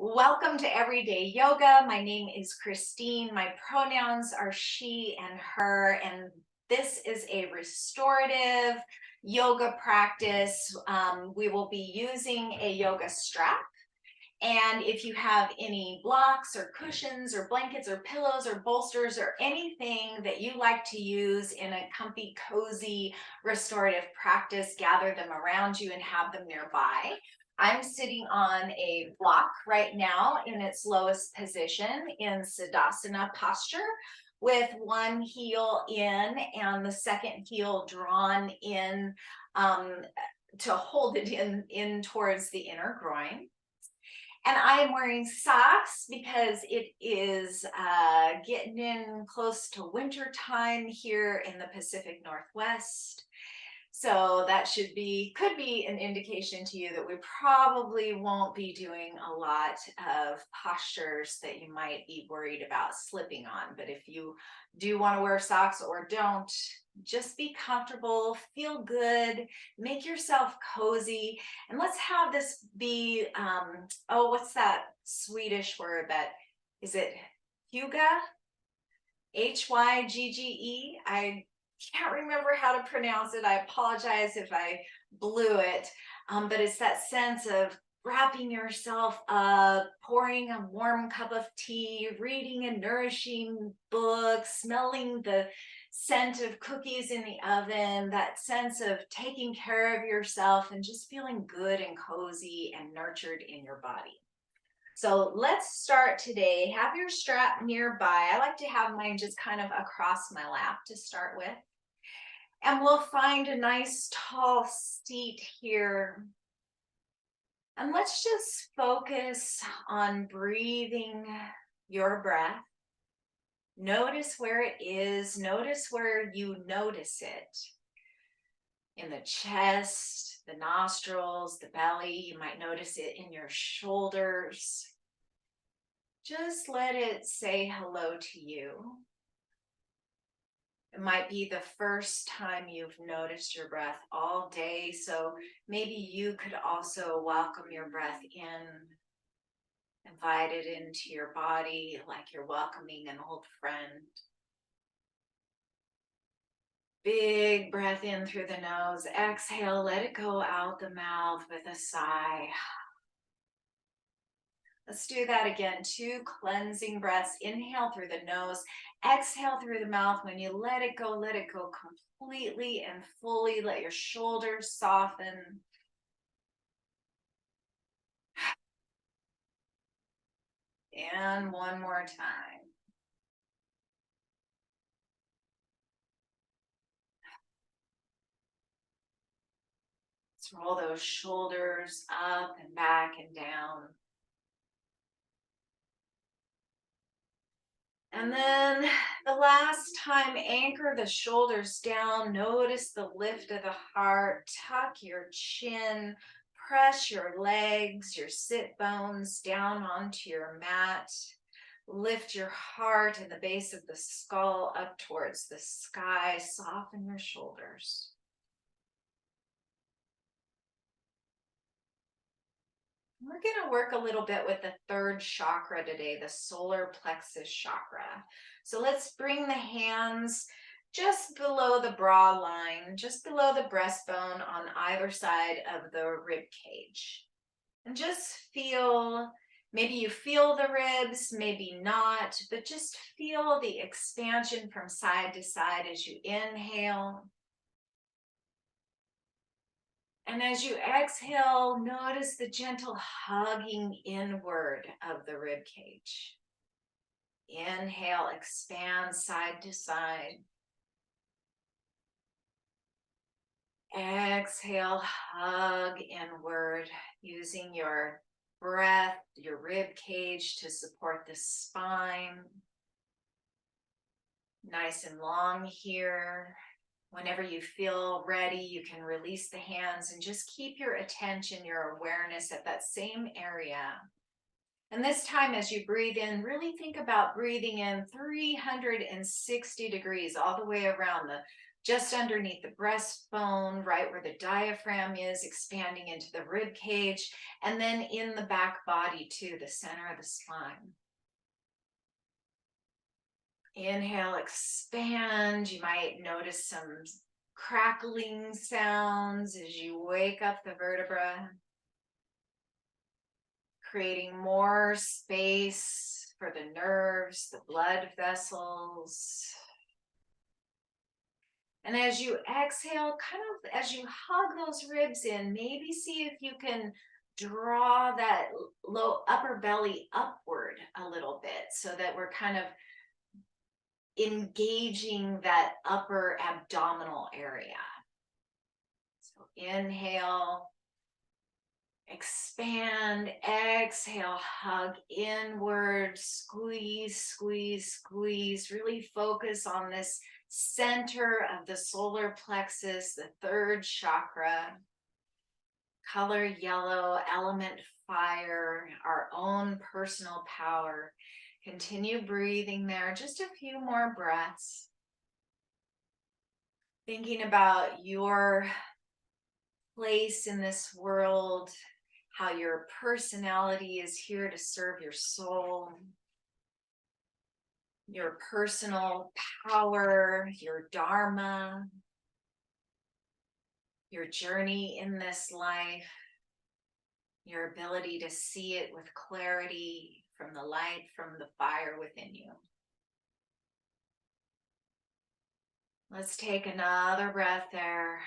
Welcome to Everyday Yoga. My name is Christine. My pronouns are she and her, and this is a restorative yoga practice. We will be using a yoga strap. And if you have any blocks or cushions or blankets or pillows or bolsters or anything that you like to use in a comfy, cozy restorative practice, gather them around you and have them nearby. I'm sitting on a block right now in its lowest position in Siddhasana posture with one heel in and the second heel drawn in to hold it in towards the inner groin. And I am wearing socks because it is getting in close to winter time here in the Pacific Northwest. So that could be an indication to you that we probably won't be doing a lot of postures that you might be worried about slipping on. But if you do want to wear socks or don't, just be comfortable, feel good, make yourself cozy, and let's have this be, what's that Swedish word that, is it Hygge? Hygge? I can't remember how to pronounce it. I apologize if I blew it. But it's that sense of wrapping yourself up, pouring a warm cup of tea, reading a nourishing book, smelling the scent of cookies in the oven, that sense of taking care of yourself and just feeling good and cozy and nurtured in your body. So let's start today. Have your strap nearby. I like to have mine just kind of across my lap to start with. And we'll find a nice tall seat here. And let's just focus on breathing your breath. Notice where it is. Notice where you notice it. In the chest, the nostrils, the belly. You might notice it in your shoulders. Just let it say hello to you. It might be the first time you've noticed your breath all day, so maybe you could also welcome your breath in, invite it into your body like you're welcoming an old friend. Big breath in through the nose. Exhale, let it go out the mouth with a sigh. Let's do that again. 2 cleansing breaths. Inhale through the nose, exhale through the mouth. When you let it go completely and fully. Let your shoulders soften. And one more time. Let's roll those shoulders up and back and down. And then the last time, anchor the shoulders down. Notice the lift of the heart. Tuck your chin. Press your legs, your sit bones down onto your mat. Lift your heart and the base of the skull up towards the sky. Soften your shoulders. We're going to work a little bit with the third chakra today, the solar plexus chakra. So let's bring the hands just below the brow line, just below the breastbone on either side of the rib cage. And just feel, maybe you feel the ribs, maybe not, but just feel the expansion from side to side as you inhale. And as you exhale, notice the gentle hugging inward of the rib cage. Inhale, expand side to side. Exhale, hug inward, using your breath, your rib cage to support the spine. Nice and long here. Whenever you feel ready, you can release the hands and just keep your attention, your awareness at that same area. And this time, as you breathe in, really think about breathing in 360 degrees all the way around. The just underneath the breastbone, right where the diaphragm is, expanding into the rib cage, and then in the back body too, the center of the spine. Inhale, expand. You might notice some crackling sounds as you wake up the vertebra, creating more space for the nerves, the blood vessels. And as you exhale, kind of as you hug those ribs in, maybe see if you can draw that low upper belly upward a little bit so that we're kind of engaging that upper abdominal area. So inhale, expand, exhale, hug inward, squeeze, squeeze, squeeze. Really focus on this center of the solar plexus, the third chakra. Color yellow, element fire, our own personal power. Continue breathing there, just a few more breaths. Thinking about your place in this world, how your personality is here to serve your soul, your personal power, your dharma, your journey in this life, your ability to see it with clarity from the light, from the fire within you. Let's take another breath there.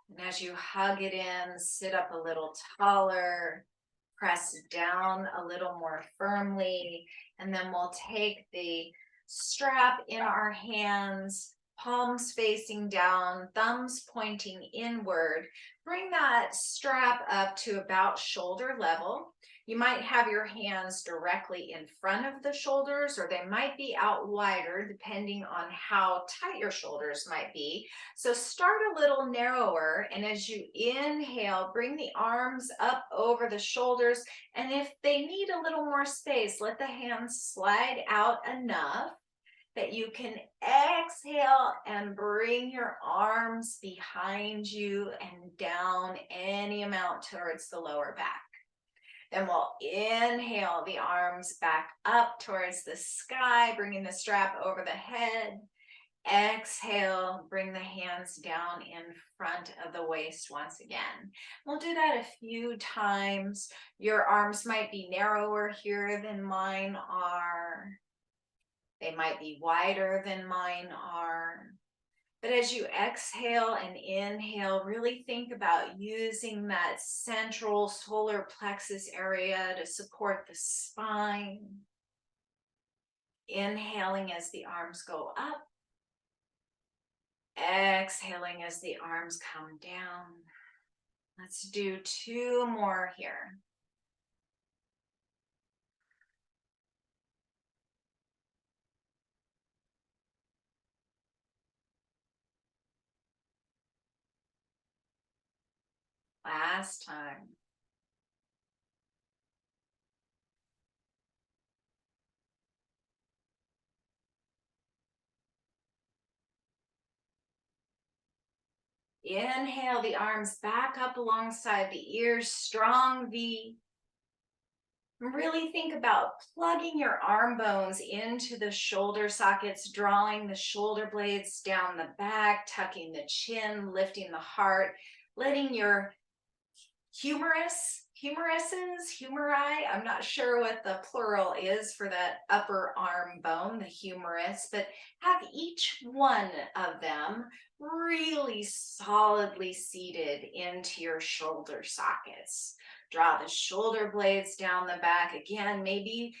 And as you hug it in, sit up a little taller, press down a little more firmly, and then we'll take the strap in our hands, palms facing down, thumbs pointing inward. Bring that strap up to about shoulder level. You might have your hands directly in front of the shoulders, or they might be out wider depending on how tight your shoulders might be. So start a little narrower, and as you inhale, bring the arms up over the shoulders, and if they need a little more space, let the hands slide out enough that you can exhale and bring your arms behind you and down any amount towards the lower back. Then we'll inhale the arms back up towards the sky, bringing the strap over the head. Exhale, bring the hands down in front of the waist once again. We'll do that a few times. Your arms might be narrower here than mine are. They might be wider than mine are. But as you exhale and inhale, really think about using that central solar plexus area to support the spine. Inhaling as the arms go up. Exhaling as the arms come down. Let's do two more here. Last time. Inhale the arms back up alongside the ears, strong V. Really think about plugging your arm bones into the shoulder sockets, drawing the shoulder blades down the back, tucking the chin, lifting the heart, letting your humeri, I'm not sure what the plural is for that upper arm bone, the humerus, but have each one of them really solidly seated into your shoulder sockets. Draw the shoulder blades down the back again, maybe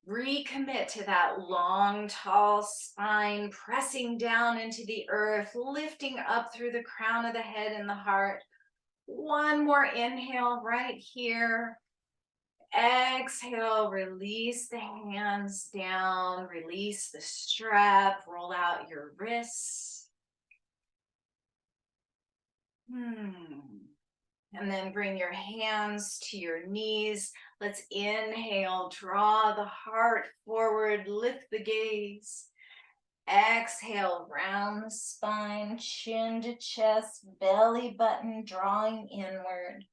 recommit to that long, tall spine, pressing down into the earth, lifting up through the crown of the head and the heart. One more inhale right here. Exhale, release the hands down, release the strap, roll out your wrists. And then bring your hands to your knees. Let's inhale, draw the heart forward, lift the gaze. Exhale, round the spine, chin to chest, belly button drawing inward.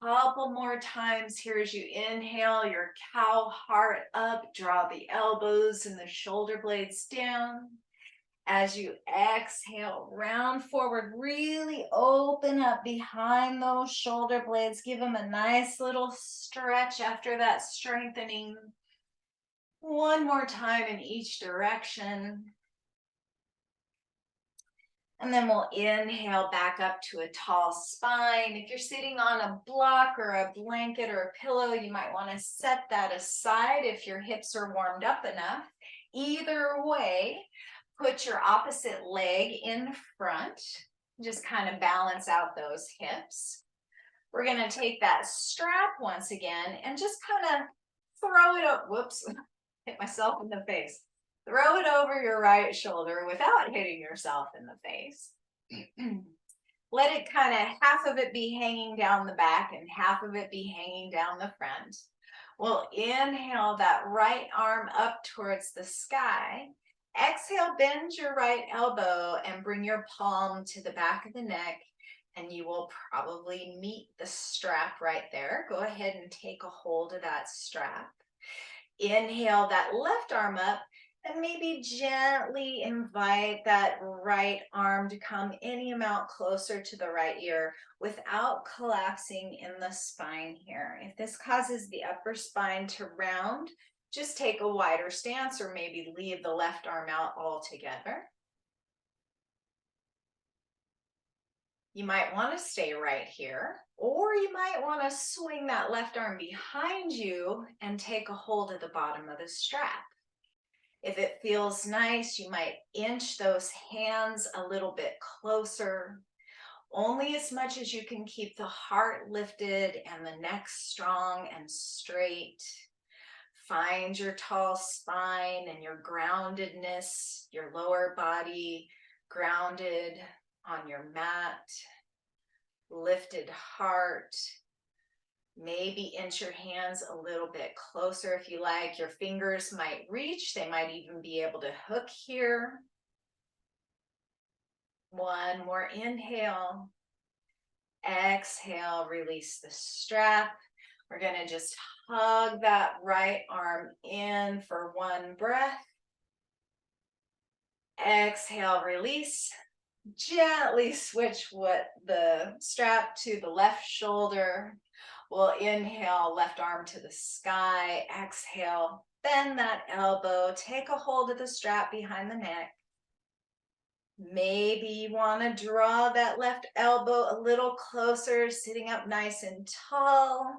Couple more times here as you inhale, your cow heart up, draw the elbows and the shoulder blades down. As you exhale, round forward, really open up behind those shoulder blades. Give them a nice little stretch after that strengthening. One more time in each direction. And then we'll inhale back up to a tall spine. If you're sitting on a block or a blanket or a pillow, you might want to set that aside if your hips are warmed up enough. Either way, put your opposite leg in front. Just kind of balance out those hips. We're going to take that strap once again and just kind of throw it up. Whoops, hit myself in the face. Throw it over your right shoulder without hitting yourself in the face. Let it kind of, half of it be hanging down the back and half of it be hanging down the front. We'll inhale that right arm up towards the sky. Exhale, bend your right elbow and bring your palm to the back of the neck, and you will probably meet the strap right there. Go ahead and take a hold of that strap. Inhale that left arm up and maybe gently invite that right arm to come any amount closer to the right ear without collapsing in the spine here. If this causes the upper spine to round, just take a wider stance or maybe leave the left arm out altogether. You might want to stay right here, or you might want to swing that left arm behind you and take a hold of the bottom of the strap. If it feels nice, you might inch those hands a little bit closer, only as much as you can keep the heart lifted and the neck strong and straight. Find your tall spine and your groundedness, your lower body grounded on your mat, lifted heart. Maybe inch your hands a little bit closer if you like. Your fingers might reach. They might even be able to hook here. One more inhale. Exhale, release the strap. We're going to just hug that right arm in for one breath. Exhale, release. Gently switch the strap to the left shoulder. We'll inhale, left arm to the sky. Exhale, bend that elbow. Take a hold of the strap behind the neck. Maybe you want to draw that left elbow a little closer, sitting up nice and tall.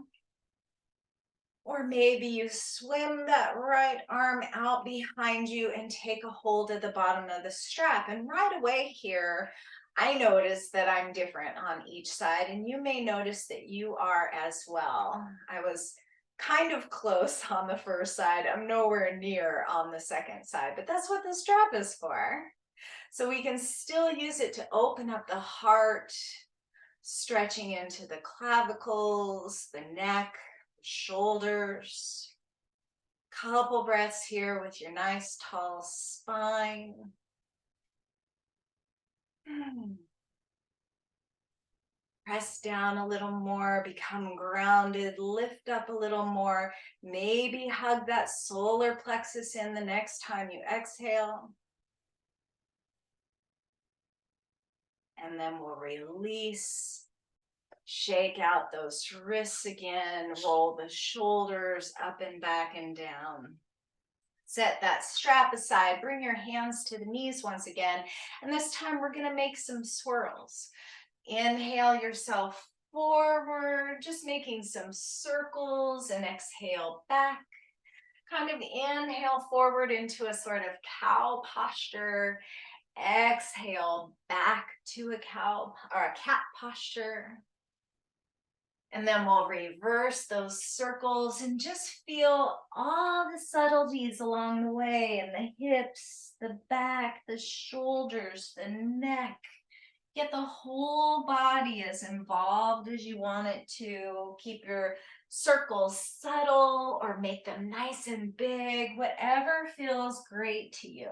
Or maybe you swim that right arm out behind you and take a hold of the bottom of the strap. And right away here, I notice that I'm different on each side, and you may notice that you are as well. I was kind of close on the first side. I'm nowhere near on the second side, but that's what the strap is for. So we can still use it to open up the heart, stretching into the clavicles, the neck, shoulders. Couple breaths here with your nice tall spine. Press down a little more, become grounded, lift up a little more. Maybe hug that solar plexus in the next time you exhale. And then we'll release. Shake out those wrists again, roll the shoulders up and back and down. Set that strap aside, bring your hands to the knees once again, and this time we're gonna make some swirls. Inhale yourself forward, just making some circles, and exhale back. Kind of inhale forward into a sort of cow posture. Exhale back to a cow or a cat posture. And then we'll reverse those circles and just feel all the subtleties along the way, and the hips, the back, the shoulders, the neck. Get the whole body as involved as you want it to. Keep your circles subtle or make them nice and big, whatever feels great to you.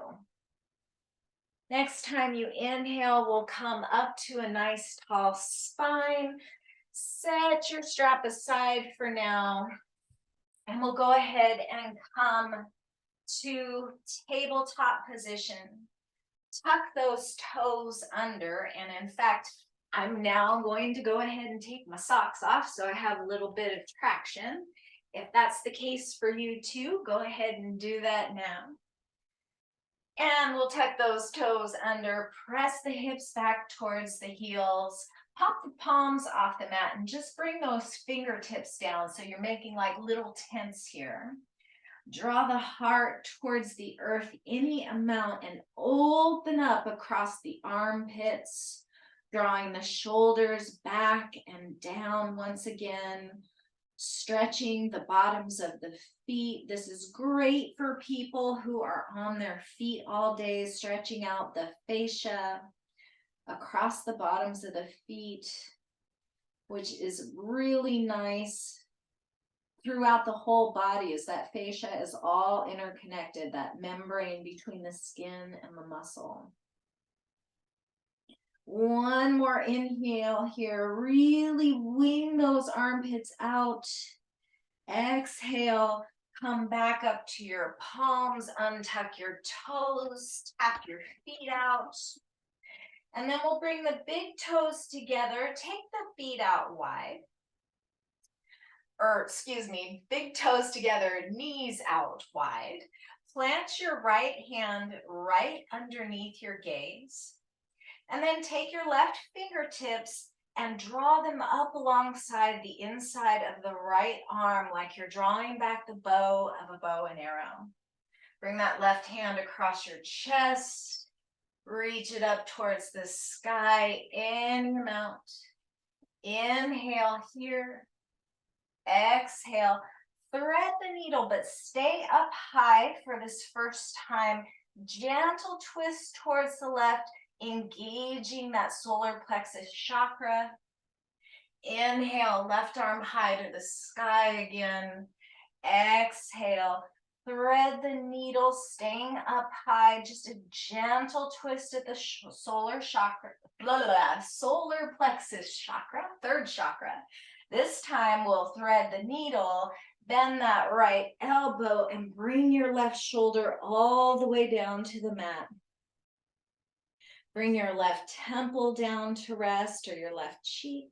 Next time you inhale, we'll come up to a nice tall spine. Set your strap aside for now. And we'll go ahead and come to tabletop position. Tuck those toes under. And in fact, I'm now going to go ahead and take my socks off so I have a little bit of traction. If that's the case for you too, go ahead and do that now. And we'll tuck those toes under, press the hips back towards the heels, pop the palms off the mat, and just bring those fingertips down so you're making like little tents here. Draw the heart towards the earth any amount and open up across the armpits, drawing the shoulders back and down once again. Stretching the bottoms of the feet. This is great for people who are on their feet all day, stretching out the fascia across the bottoms of the feet, which is really nice throughout the whole body, as that fascia is all interconnected, that membrane between the skin and the muscle. One more inhale here. Really wing those armpits out. Exhale, come back up to your palms, untuck your toes, tap your feet out. And then we'll bring the big toes together. Take the feet out wide. Big toes together, knees out wide. Plant your right hand right underneath your gaze. And then take your left fingertips and draw them up alongside the inside of the right arm like you're drawing back the bow of a bow and arrow. Bring that left hand across your chest. Reach it up towards the sky in your mount. Inhale here. Exhale. Thread the needle, but stay up high for this first time. Gentle twist towards the left, engaging that solar plexus chakra. Inhale, left arm high to the sky again. Exhale, thread the needle, staying up high. Just a gentle twist at the solar chakra, solar plexus chakra, third chakra. This time we'll thread the needle, bend that right elbow, and bring your left shoulder all the way down to the mat. Bring your left temple down to rest, or your left cheek.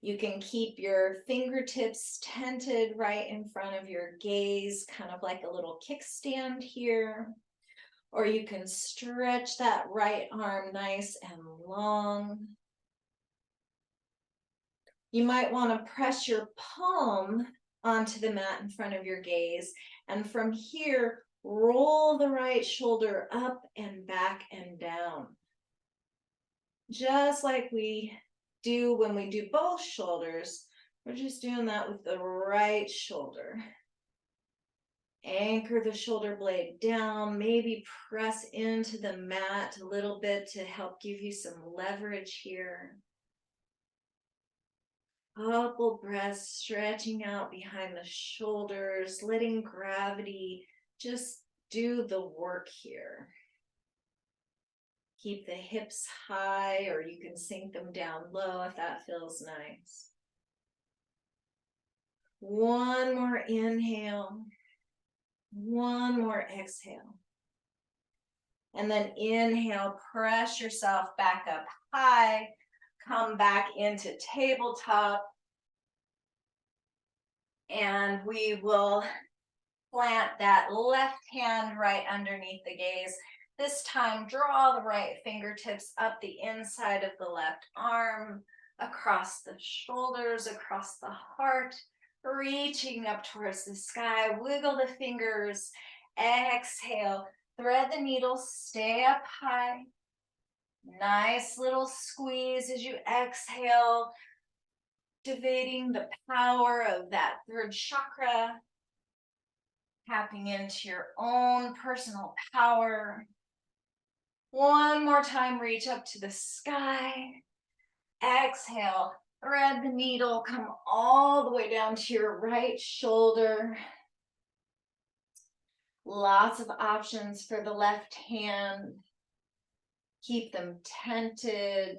You can keep your fingertips tented right in front of your gaze, kind of like a little kickstand here. Or you can stretch that right arm nice and long. You might want to press your palm onto the mat in front of your gaze. And from here, roll the right shoulder up and back and down. Just like we do when we do both shoulders, we're just doing that with the right shoulder. Anchor the shoulder blade down, maybe press into the mat a little bit to help give you some leverage here. Couple breaths, stretching out behind the shoulders, letting gravity just do the work here. Keep the hips high, or you can sink them down low if that feels nice. One more inhale. One more exhale. And then inhale, press yourself back up high. Come back into tabletop. And we will plant that left hand right underneath the gaze. This time, draw the right fingertips up the inside of the left arm, across the shoulders, across the heart, reaching up towards the sky. Wiggle the fingers. Exhale. Thread the needle. Stay up high. Nice little squeeze as you exhale, activating the power of that third chakra, tapping into your own personal power. One more time, reach up to the sky. Exhale, thread the needle, come all the way down to your right shoulder. Lots of options for the left hand. Keep them tented.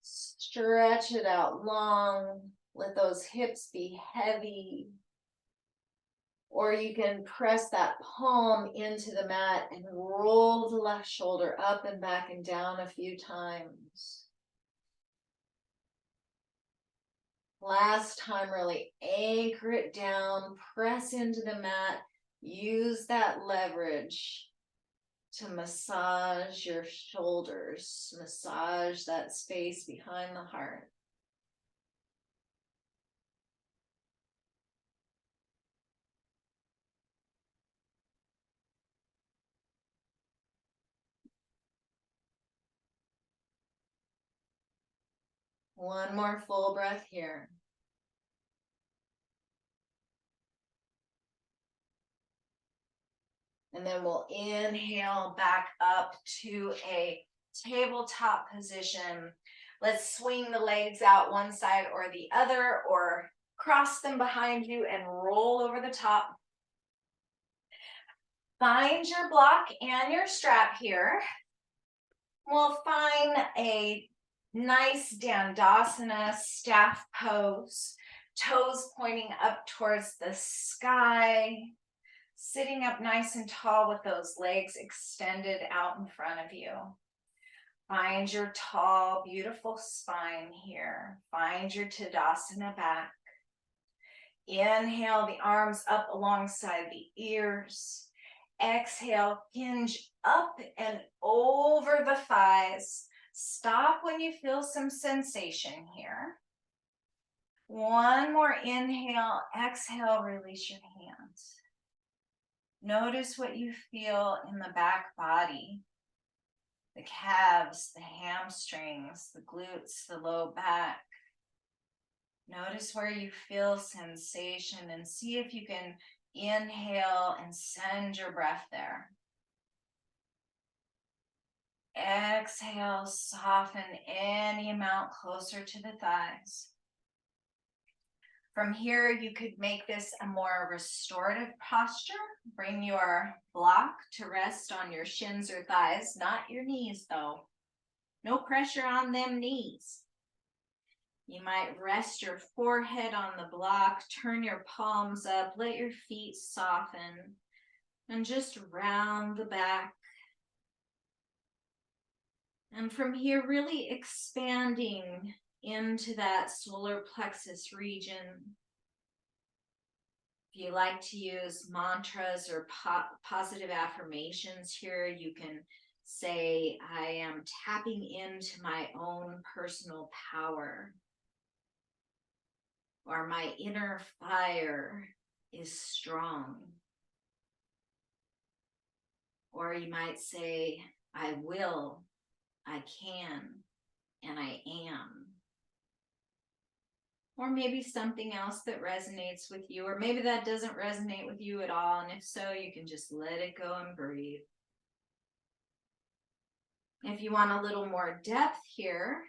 Stretch it out long. Let those hips be heavy. Or you can press that palm into the mat and roll the left shoulder up and back and down a few times. Last time, really anchor it down, press into the mat, use that leverage to massage your shoulders, massage that space behind the heart. One more full breath here. And then we'll inhale back up to a tabletop position. Let's swing the legs out one side or the other, or cross them behind you and roll over the top. Find your block and your strap here. We'll find a nice Dandasana staff pose, toes pointing up towards the sky. Sitting up nice and tall with those legs extended out in front of you. Find your tall, beautiful spine here. Find your Tadasana back. Inhale the arms up alongside the ears. Exhale, hinge up and over the thighs. Stop when you feel some sensation here. One more inhale, exhale, release your hands. Notice what you feel in the back body, the calves, the hamstrings, the glutes, the low back. Notice where you feel sensation and see if you can inhale and send your breath there. Exhale, soften any amount closer to the thighs. From here, you could make this a more restorative posture. Bring your block to rest on your shins or thighs, not your knees though. No pressure on them knees. You might rest your forehead on the block, turn your palms up, let your feet soften, and just round the back. And from here, really expanding into that solar plexus region. If you like to use mantras or positive affirmations here, you can say, I am tapping into my own personal power. Or my inner fire is strong. Or you might say, I will, I can, and I am. Or maybe something else that resonates with you, or maybe that doesn't resonate with you at all, and if so, you can just let it go and breathe. If you want a little more depth here,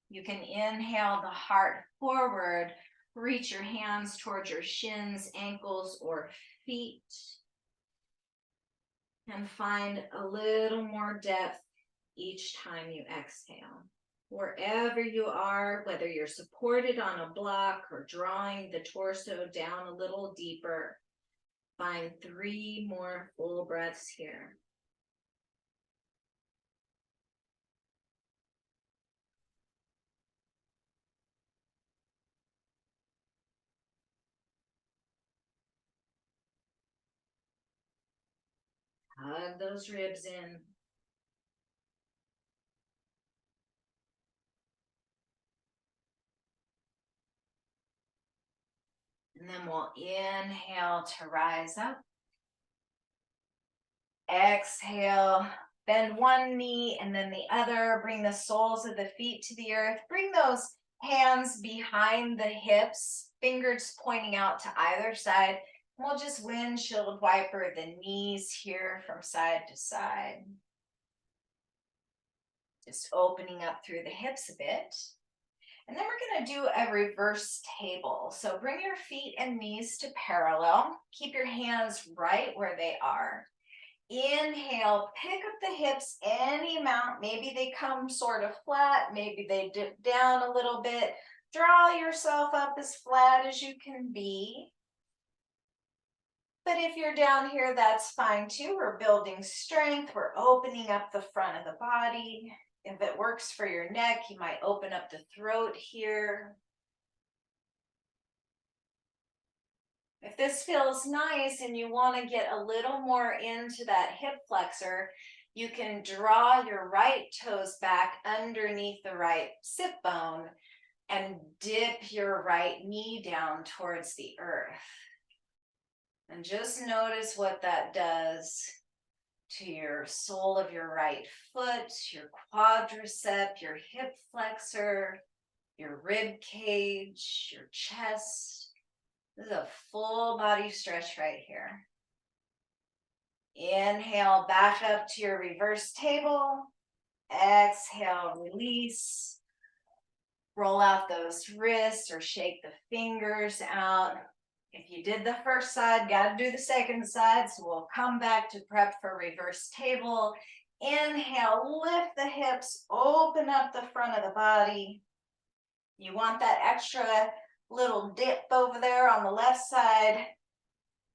you can inhale the heart forward, reach your hands towards your shins, ankles, or feet, and find a little more depth each time you exhale. Wherever you are, whether you're supported on a block or drawing the torso down a little deeper, find 3 more full breaths here. Hug those ribs in. And then we'll inhale to rise up. Exhale, bend one knee and then the other. Bring the soles of the feet to the earth. Bring those hands behind the hips, fingers pointing out to either side. We'll just windshield wiper the knees here from side to side. Just opening up through the hips a bit. And then we're going to do a reverse table. So bring your feet and knees to parallel. Keep your hands right where they are. Inhale, pick up the hips any amount. Maybe they come sort of flat, maybe they dip down a little bit. Draw yourself up as flat as you can be. But if you're down here, that's fine too. We're building strength. We're opening up the front of the body. If it works for your neck, you might open up the throat here. If this feels nice and you want to get a little more into that hip flexor, you can draw your right toes back underneath the right sit bone and dip your right knee down towards the earth. And just notice what that does to your sole of your right foot, your quadricep, your hip flexor, your rib cage, your chest. This is a full body stretch right here. Inhale, back up to your reverse table. Exhale, release. Roll out those wrists or shake the fingers out. If you did the first side, got to do the second side. So we'll come back to prep for reverse table. Inhale, lift the hips, open up the front of the body. You want that extra little dip over there on the left side.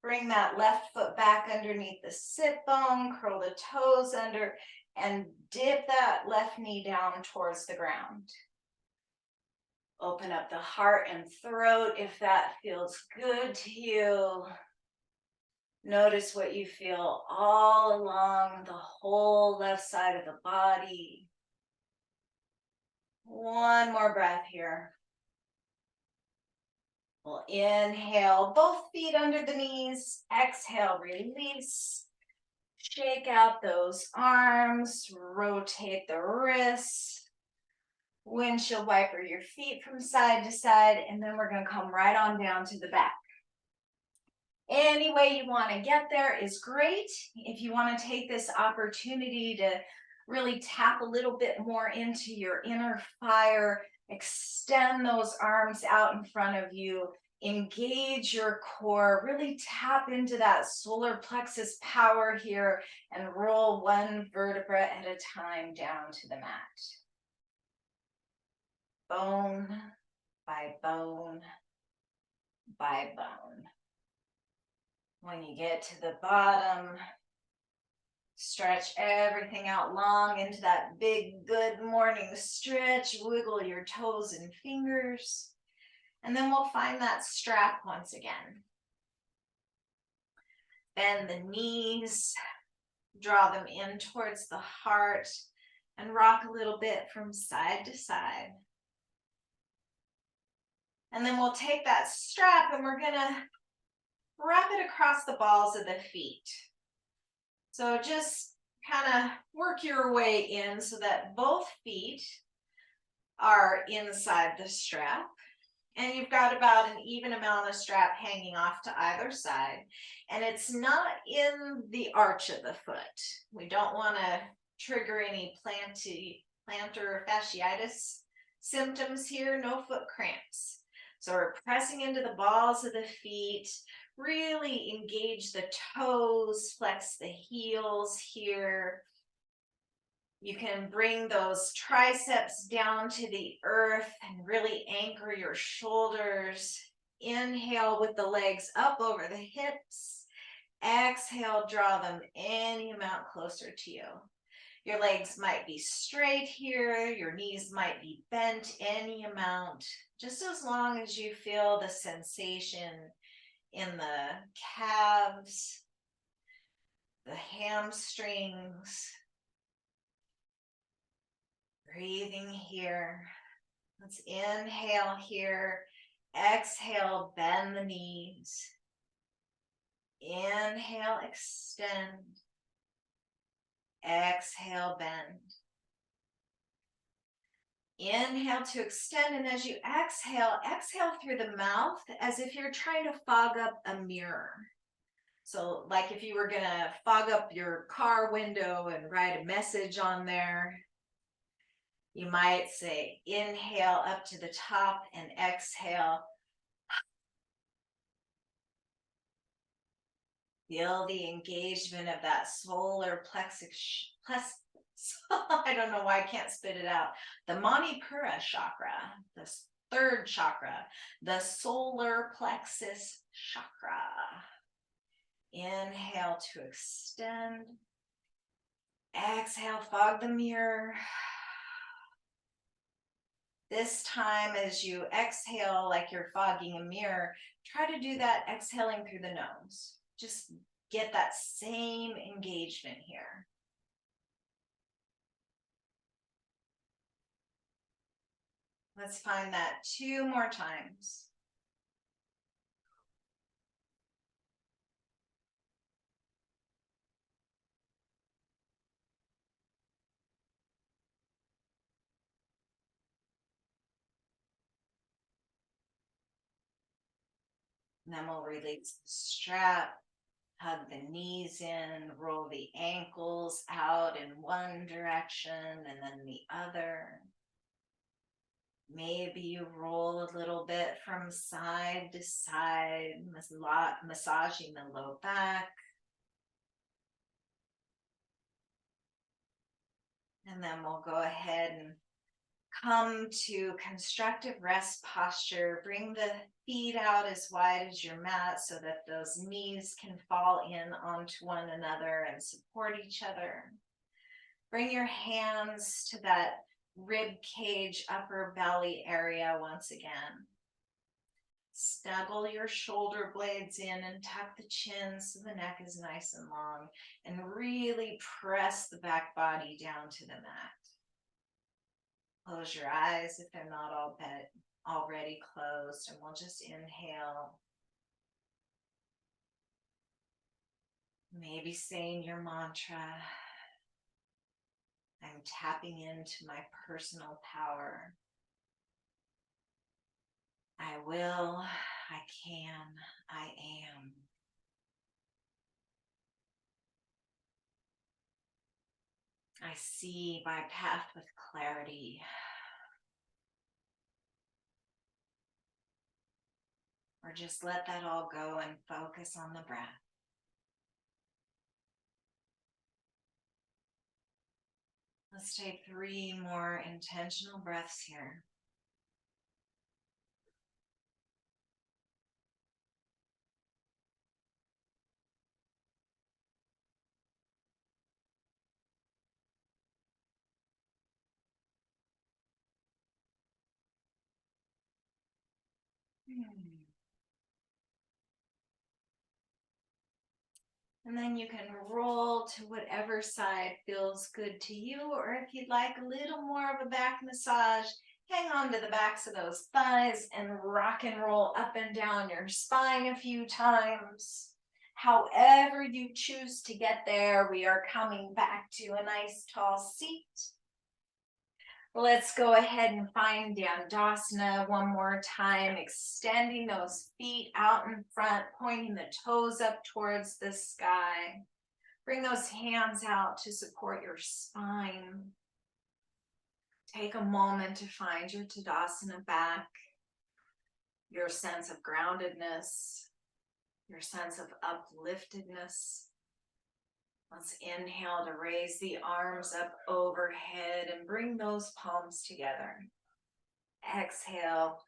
Bring that left foot back underneath the sit bone, curl the toes under, and dip that left knee down towards the ground. Open up the heart and throat if that feels good to you. Notice what you feel all along the whole left side of the body. One more breath here. We'll inhale, both feet under the knees. Exhale, release. Shake out those arms, rotate the wrists. Windshield wiper your feet from side to side, and then we're going to come right on down to the back. Any way you want to get there is great. If you want to take this opportunity to really tap a little bit more into your inner fire, extend those arms out in front of you, engage your core, really tap into that solar plexus power here, and roll one vertebra at a time down to the mat. Bone by bone by bone. When you get to the bottom, stretch everything out long into that big good morning stretch. Wiggle your toes and fingers. And then we'll find that strap once again. Bend the knees, draw them in towards the heart, and rock a little bit from side to side. And then we'll take that strap and we're gonna wrap it across the balls of the feet. So just kind of work your way in so that both feet are inside the strap. And you've got about an even amount of strap hanging off to either side. And it's not in the arch of the foot. We don't want to trigger any plantar fasciitis symptoms here, no foot cramps. So we're pressing into the balls of the feet, really engage the toes, flex the heels here. You can bring those triceps down to the earth and really anchor your shoulders. Inhale with the legs up over the hips. Exhale, draw them any amount closer to you. Your legs might be straight here. Your knees might be bent any amount, just as long as you feel the sensation in the calves, the hamstrings. Breathing here. Let's inhale here. Exhale, bend the knees. Inhale, extend. Exhale, bend. Inhale to extend, and as you exhale, exhale through the mouth as if you're trying to fog up a mirror. So like if you were going to fog up your car window and write a message on there, you might say inhale up to the top and exhale. Feel the engagement of that solar plexus. I don't know why I can't spit it out. The Manipura chakra, the third chakra, the solar plexus chakra. Inhale to extend. Exhale, fog the mirror. This time, as you exhale like you're fogging a mirror, try to do that exhaling through the nose. Just get that same engagement here. Let's find that 2 more times. And then we'll release the strap, hug the knees in, roll the ankles out in one direction and then the other. Maybe you roll a little bit from side to side, massaging the low back. And then we'll go ahead and come to constructive rest posture. Bring the feet out as wide as your mat so that those knees can fall in onto one another and support each other. Bring your hands to that rib cage, upper belly area once again. Snuggle your shoulder blades in and tuck the chin so the neck is nice and long, and really press the back body down to the mat. Close your eyes if they're not already closed, and we'll just inhale. Maybe saying your mantra. I'm tapping into my personal power. I will, I can, I am. I see my path with clarity. Or just let that all go and focus on the breath. Let's take 3 more intentional breaths here. And then you can roll to whatever side feels good to you, or if you'd like a little more of a back massage, hang on to the backs of those thighs and rock and roll up and down your spine a few times. However you choose to get there, we are coming back to a nice tall seat. Let's go ahead and find Dandasana one more time, extending those feet out in front, pointing the toes up towards the sky. Bring those hands out to support your spine. Take a moment to find your Tadasana back, your sense of groundedness, your sense of upliftedness. Let's inhale to raise the arms up overhead and bring those palms together. Exhale,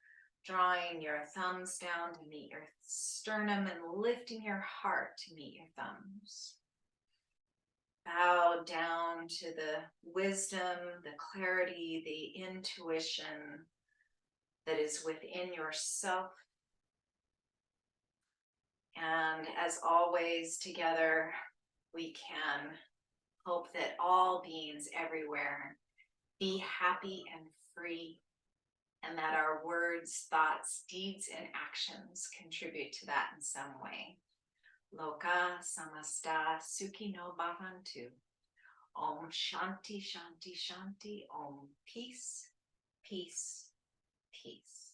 drawing your thumbs down to meet your sternum and lifting your heart to meet your thumbs. Bow down to the wisdom, the clarity, the intuition that is within yourself. And as always, together, we can hope that all beings everywhere be happy and free, and that our words, thoughts, deeds, and actions contribute to that in some way. Loka samasta sukhino bhavantu. Om shanti shanti shanti. Om peace, peace, peace.